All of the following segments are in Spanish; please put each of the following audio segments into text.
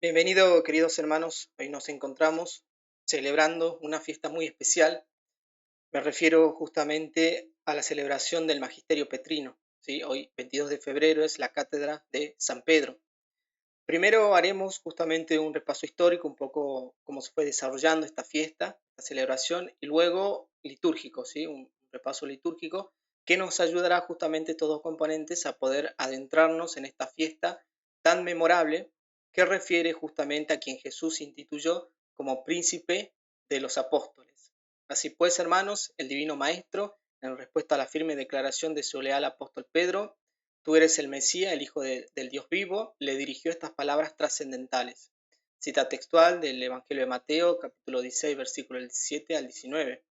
Bienvenido, queridos hermanos. Hoy nos encontramos celebrando una fiesta muy especial. Me refiero justamente a la celebración del Magisterio Petrino. ¿Sí? Hoy, 22 de febrero, es la cátedra de San Pedro. Primero haremos justamente un repaso histórico, un poco cómo se fue desarrollando esta fiesta, esta celebración, y luego litúrgico, ¿sí? Un repaso litúrgico que nos ayudará justamente estos dos componentes a poder adentrarnos en esta fiesta tan memorable que refiere justamente a quien Jesús instituyó como príncipe de los apóstoles. Así pues, hermanos, el Divino Maestro, en respuesta a la firme declaración de su leal apóstol Pedro: "Tú eres el Mesías, el Hijo del Dios vivo", le dirigió estas palabras trascendentales. Cita textual del Evangelio de Mateo, capítulo 16, versículo del 17 al 19.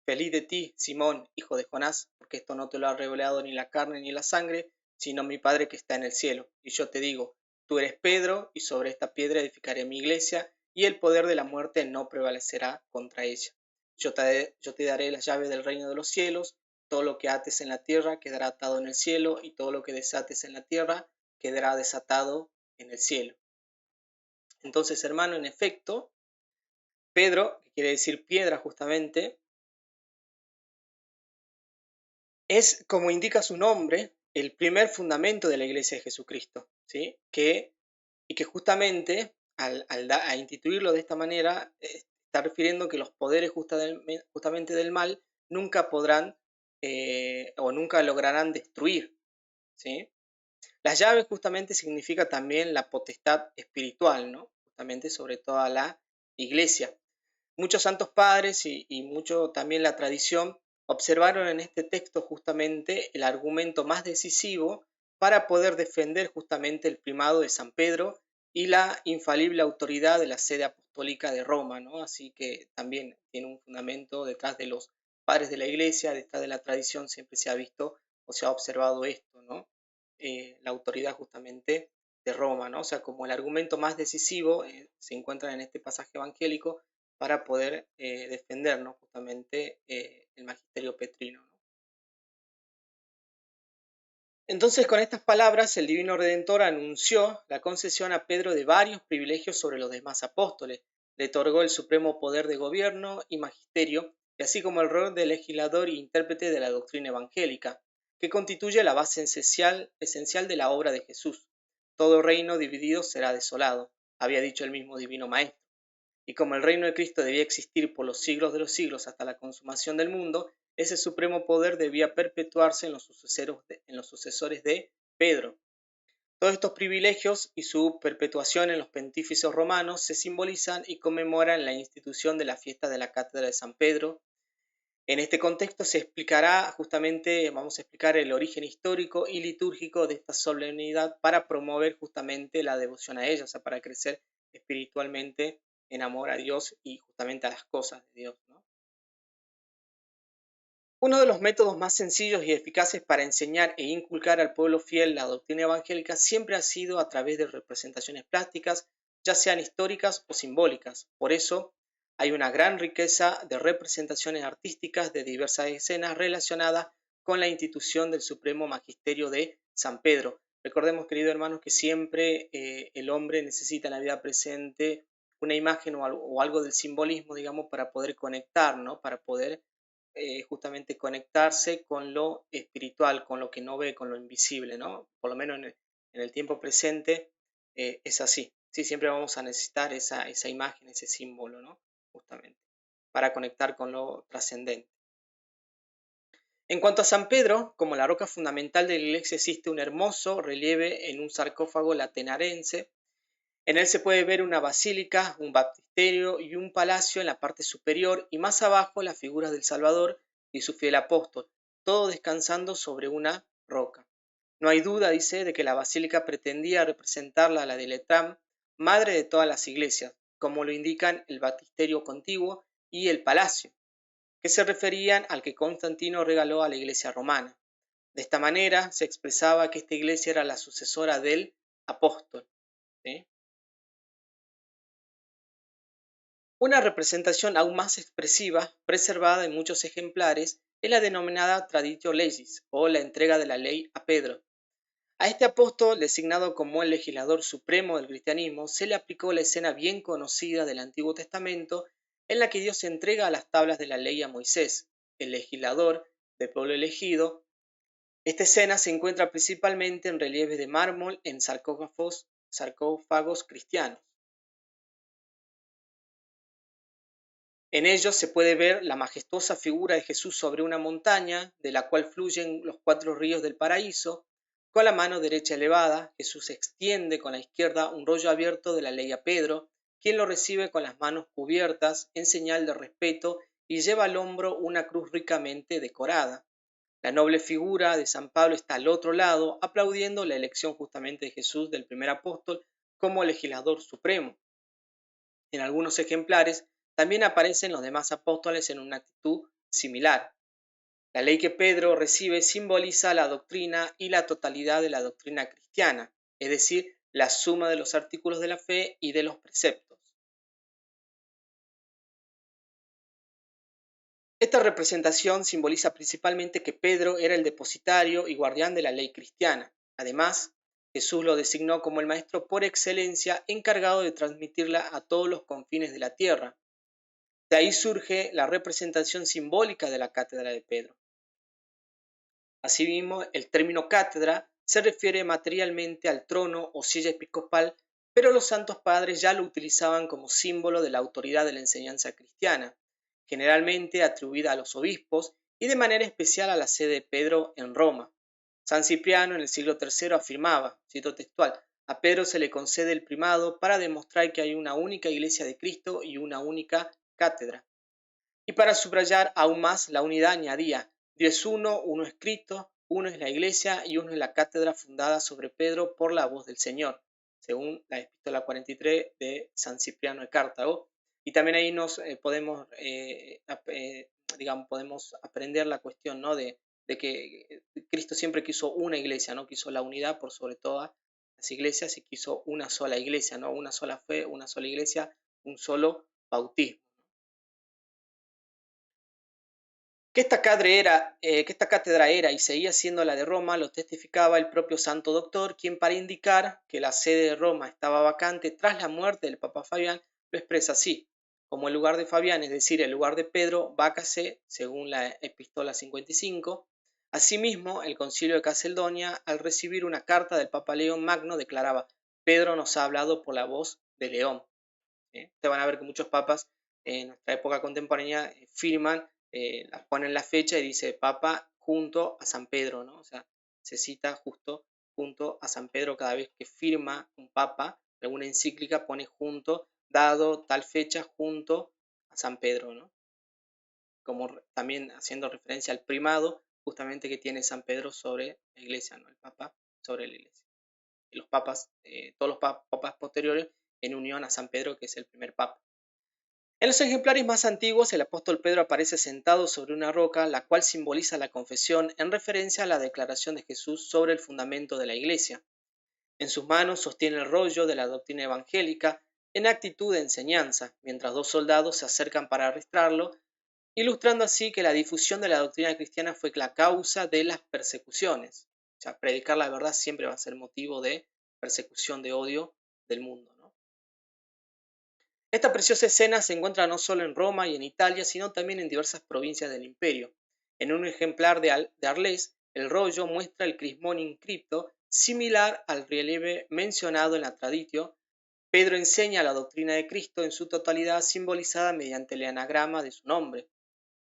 "Feliz de ti, Simón, hijo de Jonás, porque esto no te lo ha revelado ni la carne ni la sangre, sino mi Padre que está en el cielo. Y yo te digo, tú eres Pedro, y sobre esta piedra edificaré mi iglesia, y el poder de la muerte no prevalecerá contra ella. Yo te daré las llaves del reino de los cielos. Todo lo que ates en la tierra quedará atado en el cielo, y todo lo que desates en la tierra quedará desatado en el cielo". Entonces, hermano, en efecto, Pedro, que quiere decir piedra justamente, es, como indica su nombre, el primer fundamento de la Iglesia de Jesucristo, ¿sí? Y que justamente a instituirlo de esta manera, está refiriendo que los poderes justamente del mal nunca podrán o nunca lograrán destruir, ¿sí? Las llaves justamente significa también la potestad espiritual, ¿no? Justamente sobre toda la iglesia. Muchos santos padres y mucho también la tradición observaron en este texto justamente el argumento más decisivo para poder defender justamente el primado de San Pedro y la infalible autoridad de la sede apostólica de Roma, ¿no? Así que también tiene un fundamento detrás de los padres de la iglesia, detrás de la tradición siempre se ha visto o se ha observado esto, ¿no? La autoridad justamente de Roma, ¿no? O sea, como el argumento más decisivo se encuentra en este pasaje evangélico para poder defendernos justamente el magisterio petrino, ¿no? Entonces, con estas palabras, el Divino Redentor anunció la concesión a Pedro de varios privilegios sobre los demás apóstoles. Le otorgó el supremo poder de gobierno y magisterio, y así como el rol de legislador e intérprete de la doctrina evangélica, que constituye la base esencial de la obra de Jesús. Todo reino dividido será desolado, había dicho el mismo Divino Maestro. Y como el reino de Cristo debía existir por los siglos de los siglos hasta la consumación del mundo, ese supremo poder debía perpetuarse en los sucesores de Pedro. Todos estos privilegios y su perpetuación en los pontífices romanos se simbolizan y conmemoran la institución de la fiesta de la Cátedra de San Pedro. En este contexto se explicará justamente, vamos a explicar el origen histórico y litúrgico de esta solemnidad para promover justamente la devoción a ella, o sea, para crecer espiritualmente en amor a Dios y justamente a las cosas de Dios, ¿no? Uno de los métodos más sencillos y eficaces para enseñar e inculcar al pueblo fiel la doctrina evangélica siempre ha sido a través de representaciones plásticas, ya sean históricas o simbólicas. Por eso, hay una gran riqueza de representaciones artísticas de diversas escenas relacionadas con la institución del Supremo Magisterio de San Pedro. Recordemos, queridos hermanos, que siempre el hombre necesita en la vida presente una imagen o algo del simbolismo, digamos, para poder conectar, ¿no? Para poder justamente conectarse con lo espiritual, con lo que no ve, con lo invisible, ¿no? Por lo menos en el tiempo presente es así. Sí, siempre vamos a necesitar esa imagen, ese símbolo, ¿no? Justamente, para conectar con lo trascendente. En cuanto a San Pedro, como la roca fundamental de la iglesia, existe un hermoso relieve en un sarcófago lateranense. En él se puede ver una basílica, un baptisterio y un palacio en la parte superior, y más abajo las figuras del Salvador y su fiel apóstol, todo descansando sobre una roca. No hay duda, dice, de que la basílica pretendía representarla a la de Letrán, madre de todas las iglesias, como lo indican el baptisterio contiguo y el palacio, que se referían al que Constantino regaló a la iglesia romana. De esta manera se expresaba que esta iglesia era la sucesora del apóstol, ¿sí? Una representación aún más expresiva, preservada en muchos ejemplares, es la denominada Traditio Legis, o la entrega de la ley a Pedro. A este apóstol, designado como el legislador supremo del cristianismo, se le aplicó la escena bien conocida del Antiguo Testamento en la que Dios entrega las tablas de la ley a Moisés, el legislador del pueblo elegido. Esta escena se encuentra principalmente en relieves de mármol en sarcófagos cristianos. En ellos se puede ver la majestuosa figura de Jesús sobre una montaña, de la cual fluyen los 4 ríos del paraíso. Con la mano derecha elevada, Jesús extiende con la izquierda un rollo abierto de la ley a Pedro, quien lo recibe con las manos cubiertas en señal de respeto y lleva al hombro una cruz ricamente decorada. La noble figura de San Pablo está al otro lado, aplaudiendo la elección justamente de Jesús del primer apóstol como legislador supremo. En algunos ejemplares también aparecen los demás apóstoles en una actitud similar. La ley que Pedro recibe simboliza la doctrina y la totalidad de la doctrina cristiana, es decir, la suma de los artículos de la fe y de los preceptos. Esta representación simboliza principalmente que Pedro era el depositario y guardián de la ley cristiana. Además, Jesús lo designó como el maestro por excelencia encargado de transmitirla a todos los confines de la tierra. De ahí surge la representación simbólica de la cátedra de Pedro. Asimismo, el término cátedra se refiere materialmente al trono o silla episcopal, pero los santos padres ya lo utilizaban como símbolo de la autoridad de la enseñanza cristiana, generalmente atribuida a los obispos y de manera especial a la sede de Pedro en Roma. San Cipriano en el siglo III afirmaba, cito textual, a Pedro se le concede el primado para demostrar que hay una única iglesia de Cristo y una única cátedra. Y para subrayar aún más la unidad añadía, Dios es uno es Cristo, uno es la iglesia y uno es la cátedra fundada sobre Pedro por la voz del Señor, según la epístola 43 de San Cipriano de Cartago. Y también ahí nos podemos aprender la cuestión, ¿no? de que Cristo siempre quiso una iglesia, no quiso la unidad por sobre todas las iglesias y quiso una sola iglesia, ¿no? Una sola fe, una sola iglesia, un solo bautismo. Que esta cátedra era y seguía siendo la de Roma lo testificaba el propio Santo Doctor, quien para indicar que la sede de Roma estaba vacante tras la muerte del Papa Fabián, lo expresa así: como el lugar de Fabián, es decir, el lugar de Pedro, vácase, según la epístola 55. Asimismo, el concilio de Calcedonia, al recibir una carta del Papa León Magno, declaraba: Pedro nos ha hablado por la voz de León. Ustedes van a ver que muchos papas en nuestra época contemporánea firman, ponen la fecha y dice Papa junto a San Pedro, ¿no? O sea, se cita justo junto a San Pedro cada vez que firma un papa, alguna encíclica pone junto, dado tal fecha, junto a San Pedro, ¿no? Como también haciendo referencia al primado justamente que tiene San Pedro sobre la iglesia, ¿no? El papa sobre la iglesia. Y los papas, todos los papas posteriores en unión a San Pedro, que es el primer papa. En los ejemplares más antiguos, el apóstol Pedro aparece sentado sobre una roca, la cual simboliza la confesión en referencia a la declaración de Jesús sobre el fundamento de la iglesia. En sus manos sostiene el rollo de la doctrina evangélica en actitud de enseñanza, mientras 2 soldados se acercan para arrestarlo, ilustrando así que la difusión de la doctrina cristiana fue la causa de las persecuciones. O sea, predicar la verdad siempre va a ser motivo de persecución, de odio del mundo, ¿no? Esta preciosa escena se encuentra no solo en Roma y en Italia, sino también en diversas provincias del imperio. En un ejemplar de Arles, el rollo muestra el crismón inscripto, similar al relieve mencionado en la Traditio. Pedro enseña la doctrina de Cristo en su totalidad, simbolizada mediante el anagrama de su nombre.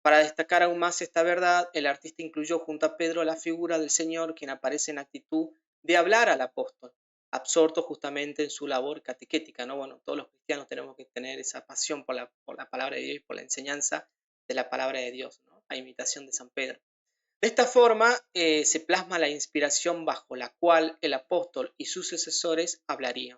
Para destacar aún más esta verdad, el artista incluyó junto a Pedro la figura del Señor, quien aparece en actitud de hablar al apóstol, absorto justamente en su labor catequética, ¿no? Bueno, todos los cristianos tenemos que tener esa pasión por la palabra de Dios y por la enseñanza de la palabra de Dios, ¿no? A imitación de San Pedro. De esta forma se plasma la inspiración bajo la cual el apóstol y sus sucesores hablarían.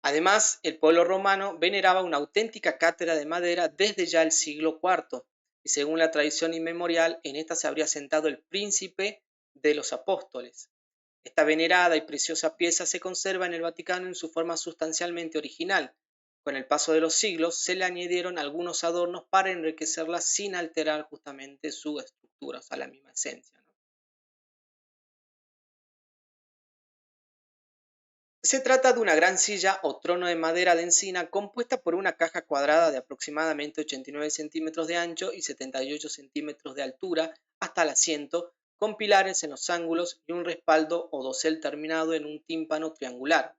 Además, el pueblo romano veneraba una auténtica cátedra de madera desde ya el siglo IV, y según la tradición inmemorial, en esta se habría sentado el príncipe de los apóstoles. Esta venerada y preciosa pieza se conserva en el Vaticano en su forma sustancialmente original. Con el paso de los siglos se le añadieron algunos adornos para enriquecerla sin alterar justamente su estructura, o sea, la misma esencia, ¿no? Se trata de una gran silla o trono de madera de encina compuesta por una caja cuadrada de aproximadamente 89 centímetros de ancho y 78 centímetros de altura hasta el asiento, con pilares en los ángulos y un respaldo o dosel terminado en un tímpano triangular.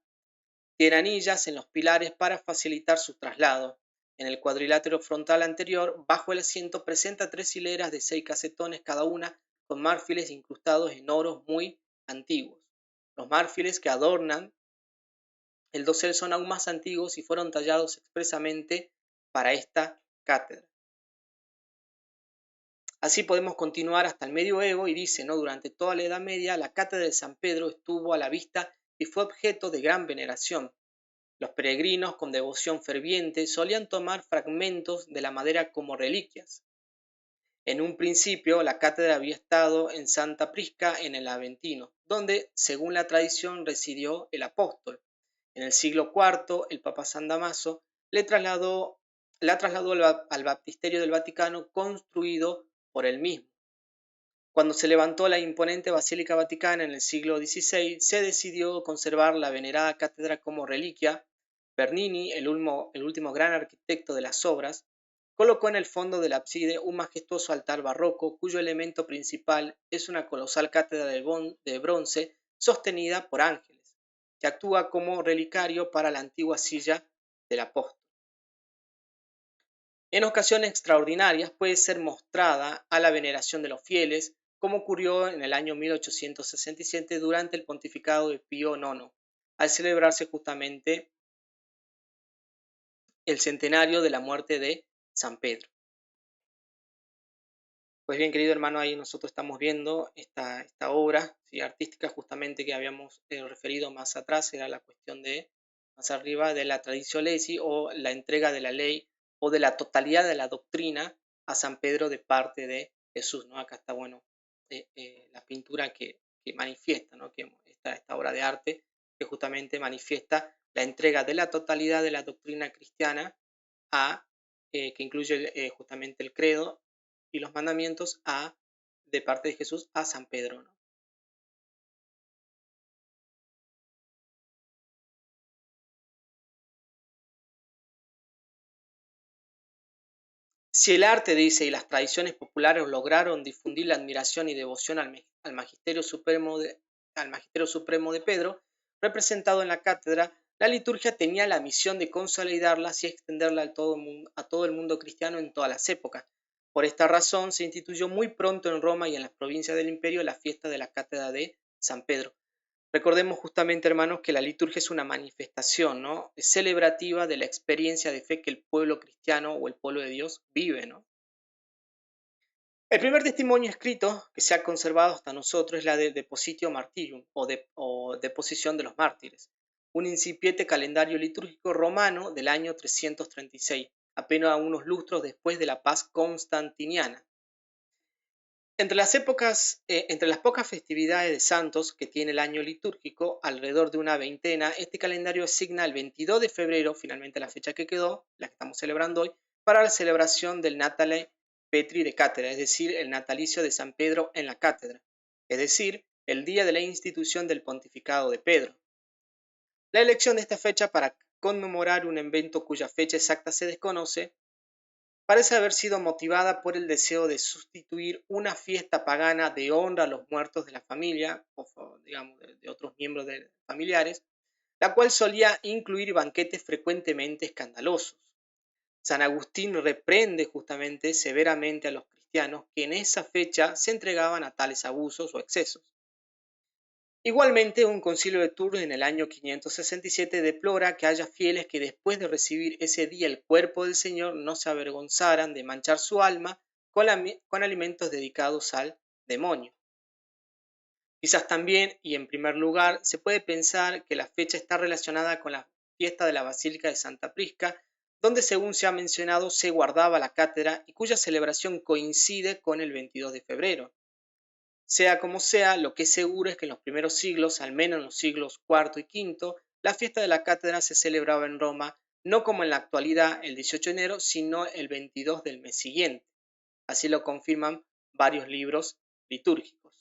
Tiene anillas en los pilares para facilitar su traslado. En el cuadrilátero frontal anterior, bajo el asiento, presenta 3 hileras de 6 casetones cada una, con marfiles incrustados en oros muy antiguos. Los marfiles que adornan el dosel son aún más antiguos y fueron tallados expresamente para esta cátedra. Así podemos continuar hasta el medioevo y dice, ¿no? Durante toda la Edad Media, la cátedra de San Pedro estuvo a la vista y fue objeto de gran veneración. Los peregrinos, con devoción ferviente, solían tomar fragmentos de la madera como reliquias. En un principio, la cátedra había estado en Santa Prisca, en el Aventino, donde, según la tradición, residió el apóstol. En el siglo IV, el Papa San Damaso la trasladó al baptisterio del Vaticano, construido por él mismo. Cuando se levantó la imponente Basílica Vaticana en el siglo XVI, se decidió conservar la venerada cátedra como reliquia. Bernini, el último gran arquitecto de las obras, colocó en el fondo del ábside un majestuoso altar barroco cuyo elemento principal es una colosal cátedra de bronce sostenida por ángeles, que actúa como relicario para la antigua silla del apóstol. En ocasiones extraordinarias puede ser mostrada a la veneración de los fieles, como ocurrió en el año 1867 durante el pontificado de Pío IX, al celebrarse justamente el centenario de la muerte de San Pedro. Pues bien, querido hermano, ahí nosotros estamos viendo esta obra, ¿sí?, artística justamente que habíamos referido más atrás, era la cuestión de, más arriba, de la traditio lesi o la entrega de la ley o de la totalidad de la doctrina a San Pedro de parte de Jesús, ¿no? Acá está, bueno, la pintura que manifiesta, ¿no? Que esta obra de arte que justamente manifiesta la entrega de la totalidad de la doctrina cristiana que incluye justamente el credo y los mandamientos de parte de Jesús a San Pedro, ¿no? Si el arte, dice, y las tradiciones populares lograron difundir la admiración y devoción al Magisterio Supremo de Pedro, representado en la cátedra, la liturgia tenía la misión de consolidarlas y extenderla a todo el mundo cristiano en todas las épocas. Por esta razón se instituyó muy pronto en Roma y en las provincias del imperio la fiesta de la cátedra de San Pedro. Recordemos justamente, hermanos, que la liturgia es una manifestación, ¿no?, celebrativa de la experiencia de fe que el pueblo cristiano o el pueblo de Dios vive, ¿no? El primer testimonio escrito que se ha conservado hasta nosotros es la de Depositio Martyrium o Deposición de los Mártires, un incipiente calendario litúrgico romano del año 336, apenas unos lustros después de la paz constantiniana. Entre las pocas festividades de santos que tiene el año litúrgico, alrededor de una veintena, este calendario asigna el 22 de febrero, finalmente la fecha que quedó, la que estamos celebrando hoy, para la celebración del Natale Petri de Cátedra, es decir, el natalicio de San Pedro en la cátedra, es decir, el día de la institución del pontificado de Pedro. La elección de esta fecha para conmemorar un evento cuya fecha exacta se desconoce parece haber sido motivada por el deseo de sustituir una fiesta pagana de honra a los muertos de la familia, o digamos de otros miembros familiares, la cual solía incluir banquetes frecuentemente escandalosos. San Agustín reprende justamente severamente a los cristianos que en esa fecha se entregaban a tales abusos o excesos. Igualmente, un concilio de Tours en el año 567 deplora que haya fieles que después de recibir ese día el cuerpo del Señor no se avergonzaran de manchar su alma con alimentos dedicados al demonio. Quizás también, y en primer lugar, se puede pensar que la fecha está relacionada con la fiesta de la Basílica de Santa Prisca, donde, según se ha mencionado, se guardaba la cátedra y cuya celebración coincide con el 22 de febrero. Sea como sea, lo que es seguro es que en los primeros siglos, al menos en los siglos IV y V, la fiesta de la cátedra se celebraba en Roma, no como en la actualidad el 18 de enero, sino el 22 del mes siguiente. Así lo confirman varios libros litúrgicos.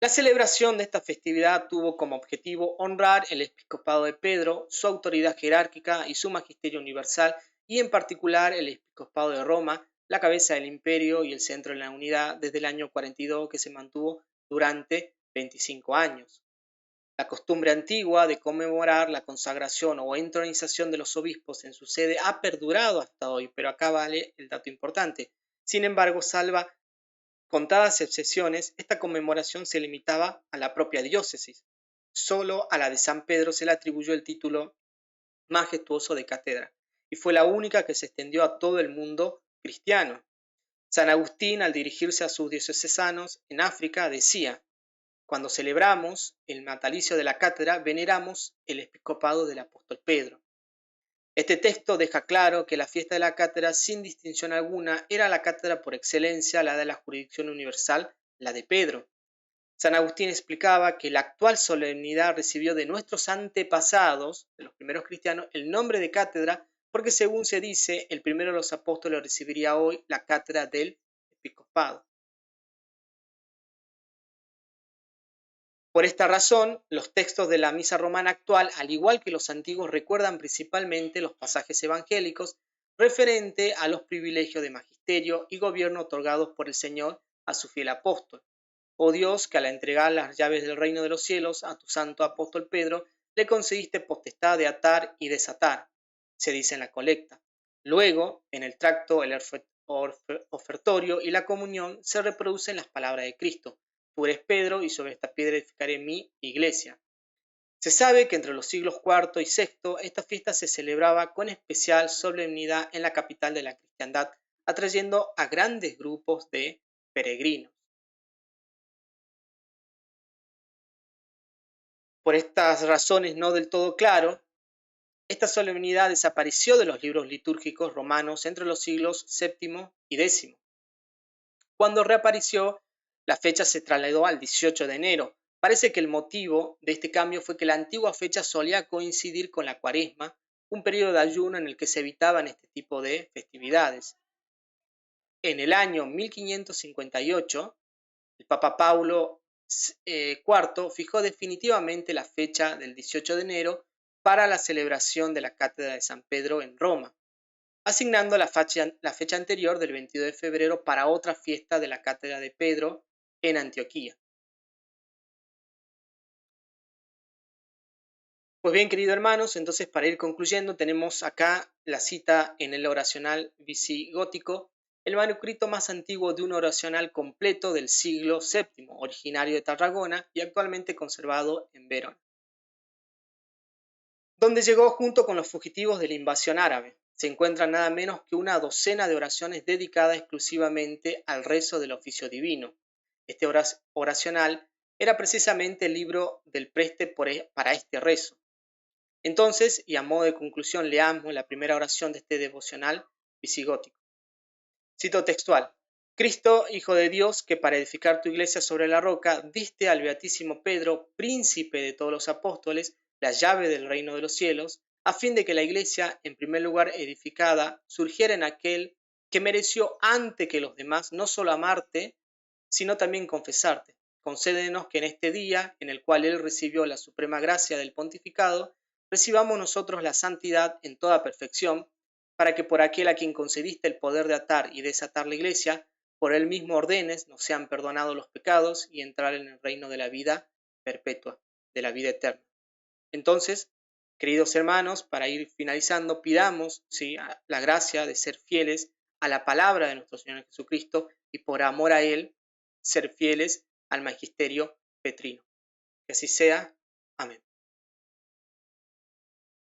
La celebración de esta festividad tuvo como objetivo honrar el episcopado de Pedro, su autoridad jerárquica y su magisterio universal, y en particular el episcopado de Roma, la cabeza del imperio y el centro de la unidad desde el año 42, que se mantuvo durante 25 años. La costumbre antigua de conmemorar la consagración o entronización de los obispos en su sede ha perdurado hasta hoy, pero acá vale el dato importante. Sin embargo, salva contadas excepciones, esta conmemoración se limitaba a la propia diócesis. Solo a la de San Pedro se le atribuyó el título majestuoso de cátedra, y fue la única que se extendió a todo el mundo cristiano. San Agustín, al dirigirse a sus diocesanos en África, decía: cuando celebramos el natalicio de la cátedra, veneramos el episcopado del apóstol Pedro. Este texto deja claro que la fiesta de la cátedra, sin distinción alguna, era la cátedra por excelencia, la de la jurisdicción universal, la de Pedro. San Agustín explicaba que la actual solemnidad recibió de nuestros antepasados, de los primeros cristianos, el nombre de cátedra, porque según se dice, el primero de los apóstoles recibiría hoy la cátedra del episcopado. Por esta razón, los textos de la misa romana actual, al igual que los antiguos, recuerdan principalmente los pasajes evangélicos referente a los privilegios de magisterio y gobierno otorgados por el Señor a su fiel apóstol. Oh Dios, que al entregar las llaves del reino de los cielos a tu santo apóstol Pedro, le concediste potestad de atar y desatar, se dice en la colecta. Luego, en el tracto, el ofertorio y la comunión se reproducen las palabras de Cristo: tú eres Pedro, y sobre esta piedra edificaré mi iglesia. Se sabe que entre los siglos IV y VI esta fiesta se celebraba con especial solemnidad en la capital de la cristiandad, atrayendo a grandes grupos de peregrinos. Por estas razones no del todo claro, esta solemnidad desapareció de los libros litúrgicos romanos entre los siglos VII y X. Cuando reapareció, la fecha se trasladó al 18 de enero. Parece que el motivo de este cambio fue que la antigua fecha solía coincidir con la Cuaresma, un periodo de ayuno en el que se evitaban este tipo de festividades. En el año 1558, el Papa Paulo IV fijó definitivamente la fecha del 18 de enero para la celebración de la Cátedra de San Pedro en Roma, asignando la fecha anterior del 22 de febrero para otra fiesta de la Cátedra de Pedro en Antioquía. Pues bien, queridos hermanos, entonces para ir concluyendo, tenemos acá la cita en el oracional visigótico, el manuscrito más antiguo de un oracional completo del siglo VII, originario de Tarragona y actualmente conservado en Verona, donde llegó junto con los fugitivos de la invasión árabe. Se encuentran nada menos que una docena de oraciones dedicadas exclusivamente al rezo del oficio divino. Este oracional era precisamente el libro del preste para este rezo. Entonces, y a modo de conclusión, leamos la primera oración de este devocional visigótico. Cito textual: Cristo, Hijo de Dios, que para edificar tu iglesia sobre la roca, diste al beatísimo Pedro, príncipe de todos los apóstoles, la llave del reino de los cielos, a fin de que la iglesia, en primer lugar edificada, surgiera en aquel que mereció antes que los demás no solo amarte, sino también confesarte. Concédenos que en este día, en el cual él recibió la suprema gracia del pontificado, recibamos nosotros la santidad en toda perfección, para que por aquel a quien concediste el poder de atar y desatar la iglesia, por él mismo ordenes, nos sean perdonados los pecados y entrar en el reino de la vida perpetua, de la vida eterna. Entonces, queridos hermanos, para ir finalizando, pidamos la gracia de ser fieles a la palabra de nuestro Señor Jesucristo y por amor a Él, ser fieles al magisterio petrino. Que así sea. Amén.